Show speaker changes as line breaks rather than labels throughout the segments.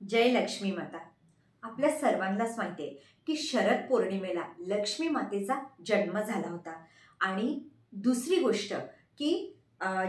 जय लक्ष्मी माता। आपल्या सर्वांनाच माहिती आहे की शरद पौर्णिमेला लक्ष्मी मातेचा जन्म झाला होता। आणि दुसरी गोष्ट की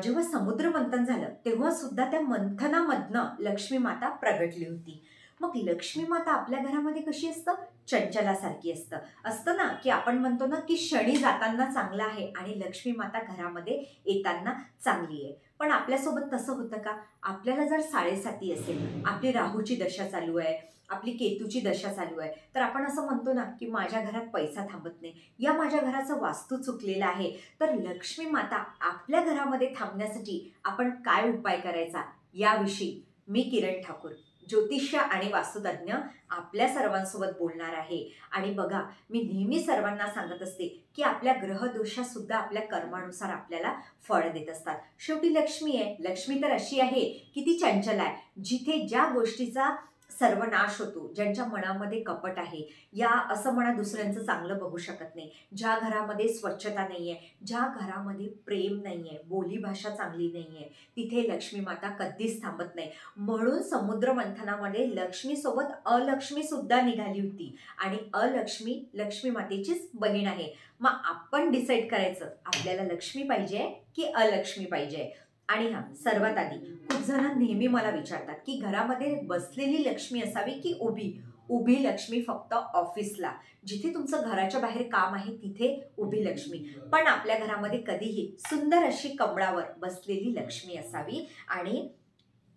जेव्हा समुद्र मंथन झालं तेव्हा सुद्धा त्या मंथनामधनं लक्ष्मी माता प्रगटली होती। मग लक्ष्मी माता आपल्या घरामध्ये कशी असतं? चंचलासारखी असतं ना, की आपण म्हणतो ना की शनी जाताना चांगला आहे आणि लक्ष्मी माता घरामध्ये येताना चांगली आहे। पण आपल्यासोबत तसं होतं का? आपल्याला जर 7.5 असेल, आपली राहूची दशा चालू आहे, आपली केतूची दशा चालू आहे, तर आपण असं म्हणतो ना की माझ्या घरात पैसा थांबत नाही, या माझ्या घराचा वास्तू चुकलेला आहे। तर लक्ष्मी माता आपल्या घरामध्ये थांबण्यासाठी आपण काय उपाय करायचा याविषयी मी किरण ठाकूर, ज्योतिष्य आणि वास्तुतज्ञ, आपल्या सर्वांसोबत बोलणार आहे। आणि बघा, मी नेहमी सर्वांना सांगत असते की आपल्या ग्रहदोषा सुद्धा आपल्या कर्मानुसार आपल्याला फळ देत असतात। शेवटी लक्ष्मी आहे, लक्ष्मी तर अशी आहे की ती चंचल आहे। जिथे ज्या गोष्टीचा सर्वनाश होतो, ज्यांच्या मनामध्ये कपट आहे, या असं म्हणा दुसऱ्यांचं चांगलं बघू शकत नाही, ज्या घरामध्ये स्वच्छता नाही आहे, ज्या घरामध्ये प्रेम नाही आहे, बोलीभाषा चांगली नाही आहे, तिथे लक्ष्मी माता कधीच थांबत नाही। म्हणून समुद्र मंथनामध्ये लक्ष्मीसोबत अलक्ष्मी सुद्धा निघाली होती आणि अलक्ष्मी लक्ष्मी मातेचीच बहीण आहे। मग आपण डिसाईड करायचं आपल्याला लक्ष्मी पाहिजे की अलक्ष्मी पाहिजे। आणि सर्वात आधी खूप जण नेहमी मला विचारतात की घरामध्ये बसलेली लक्ष्मी असावी की उभी? उभी लक्ष्मी फक्त ऑफिसला, जिथे तुमचं घराच्या बाहेर काम आहे तिथे उभी लक्ष्मी। पण आपल्या घरामध्ये कधीही सुंदर अशी कमळावर बसलेली लक्ष्मी असावी आणि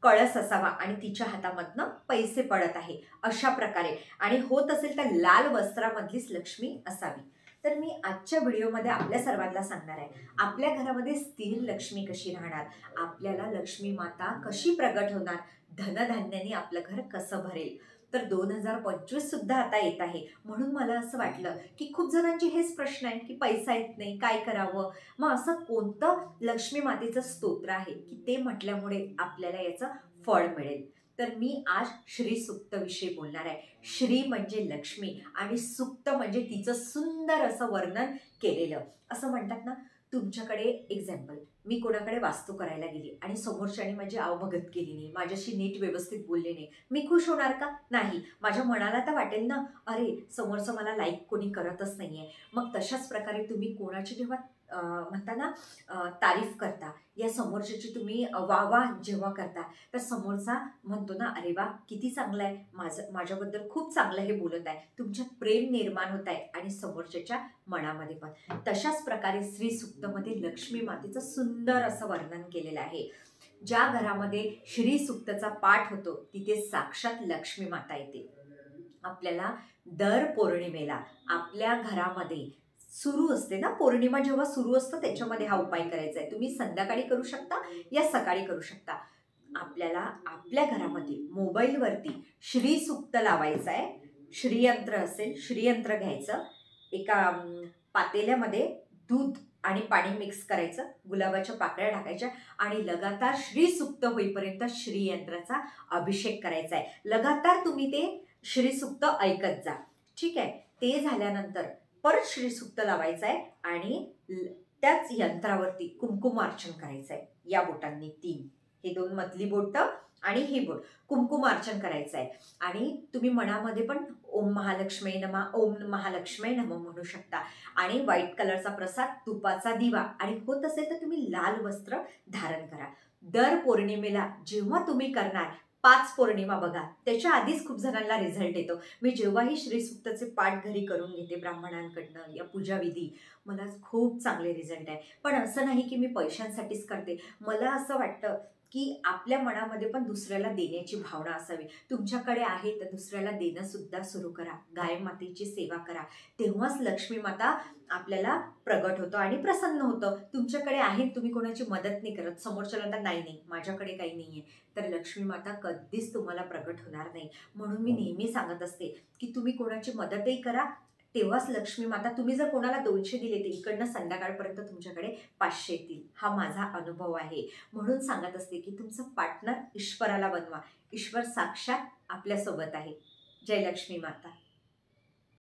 कळस असावा आणि तिच्या हातामधनं पैसे पडत आहे अशा प्रकारे, आणि होत असेल तर लाल वस्त्रामधलीच लक्ष्मी असावी। तर मी आजच्या व्हिडिओमध्ये आपल्या सर्वांना सांगणार आहे आपल्या घरामध्ये स्थिर लक्ष्मी कशी राहणार, आपल्याला लक्ष्मी माता कशी प्रगट होणार, धनधान्याने आपलं घर कसं भरेल। तर 2025 सुद्धा आता येत आहे, म्हणून मला असं वाटलं की खूप जणांचे हेच प्रश्न आहे की पैसा येत नाही, काय करावं? मग असं कोणतं लक्ष्मी मातेचं स्तोत्र आहे की ते म्हटल्यामुळे आपल्याला याचं फळ मिळेल? तर मी आज श्री सूक्त विषयी बोलणार आहे। श्री म्हणजे लक्ष्मी आणि सूक्त म्हणजे तिचं सुंदर असं वर्णन केलेलं। असं म्हणतात ना, तुमच्याकडे एक्झाम्पल, मी कोणाकडे वास्तू करायला गेली आणि समोरच्याने माझी आवभगत केली नाही, माझ्याशी नीट व्यवस्थित बोलले नाही, मी खुश होणार का? नाही। माझ्या मनाला तर वाटेल ना, अरे समोरचं मला लाईक कोणी करतच नाहीये। मग तशाच प्रकारे तुम्ही कोणाची जेव्हा म्हणता ना तारीफ करता, या समोरच्याची तुम्ही वाह जेव्हा करता, तर समोरचा म्हणतो ना, अरे वा किती चांगलं आहे, माझ्याबद्दल खूप चांगलं हे बोलत आहे, तुमच्यात प्रेम निर्माण होत आहे आणि समोरच्याच्या मनामध्ये पण। तशाच प्रकारे श्री सूक्तमध्ये लक्ष्मी मातेचं सुंदर असं वर्णन केलेलं आहे। ज्या घरामध्ये श्री सूक्तचा पाठ होतो तिथे साक्षात लक्ष्मी माता येते। आपल्याला दर पौर्णिमेला आपल्या घरामध्ये सुरू असते ना, पौर्णिमा जेव्हा सुरू असतं त्याच्यामध्ये हा उपाय करायचा आहे। तुम्ही संध्याकाळी करू शकता या सकाळी करू शकता। आपल्याला आपल्या घरामध्ये मोबाईलवरती श्री सूक्त लावायचं आहे। श्रीयंत्र असेल, श्रीयंत्र घ्यायचं, एका पातेल्यामध्ये दूध आणि पाणी मिक्स करायचं, गुलाबाच्या पाकळ्या टाकायच्या आणि लगातार श्री सूक्त होईपर्यंत श्रीयंत्राचा अभिषेक करायचा आहे। लगातार तुम्ही ते श्री सूक्त ऐकत जा, ठीक आहे? ते झाल्यानंतर परत श्री सूक्त लावायचं आहे आणि त्याच यंत्रावरती कुंकुमार्चन करायचं आहे। या बोटांनी 3, हे 2 मधली बोट आणि ही बोट, कुंकुमार्चन करायचं आहे। आणि तुम्ही मनामध्ये पण ओम महालक्ष्मी नमः, ओम महालक्ष्मी नमः म्हणू शकता। आणि व्हाईट कलरचा प्रसाद, तुपाचा दिवा, आणि होत असेल तर तुम्ही लाल वस्त्र धारण करा। दर पौर्णिमेला जेव्हा तुम्ही करणार, 5 पौर्णिमा बघा, त्याच्या आधीच खूप जणांना रिझल्ट येतो। मी जेव्हाही श्री सूक्तचे पाठ घरी करून घेते ब्राह्मणांकडनं या पूजाविधी, मला खूप चांगले रिझल्ट आहे। पण असं नाही की मी पैशांसाठीच करते, मला असं वाटतं की आपल्या मनामध्ये पण दुसऱ्याला देण्याची भावना असावी। तुमच्याकडे आहे तर दुसऱ्याला देणं सुद्धा सुरू करा, गाय मातेची सेवा करा, तेव्हाच लक्ष्मी माता आपल्याला प्रगट होतं आणि प्रसन्न होतं। तुमच्याकडे आहे, तुम्ही कोणाची मदत नाही करत, समोरच्याला म्हणतात नाही नाही माझ्याकडे काही नाहीये, तर लक्ष्मी माता कधीच तुम्हाला प्रगट होणार नाही। म्हणून मी नेहमी सांगत असते की तुम्ही कोणाची मदतही करा, तेव्हाच लक्ष्मी माता, तुम्ही जर कोणाला 200 दिले तर इकडनं संध्याकाळपर्यंत तुमच्याकडे 500 येतील, हा माझा अनुभव आहे। म्हणून सांगत असते की तुमचं पार्टनर ईश्वराला बनवा, ईश्वर साक्षात आपल्यासोबत आहे। जय लक्ष्मी माता।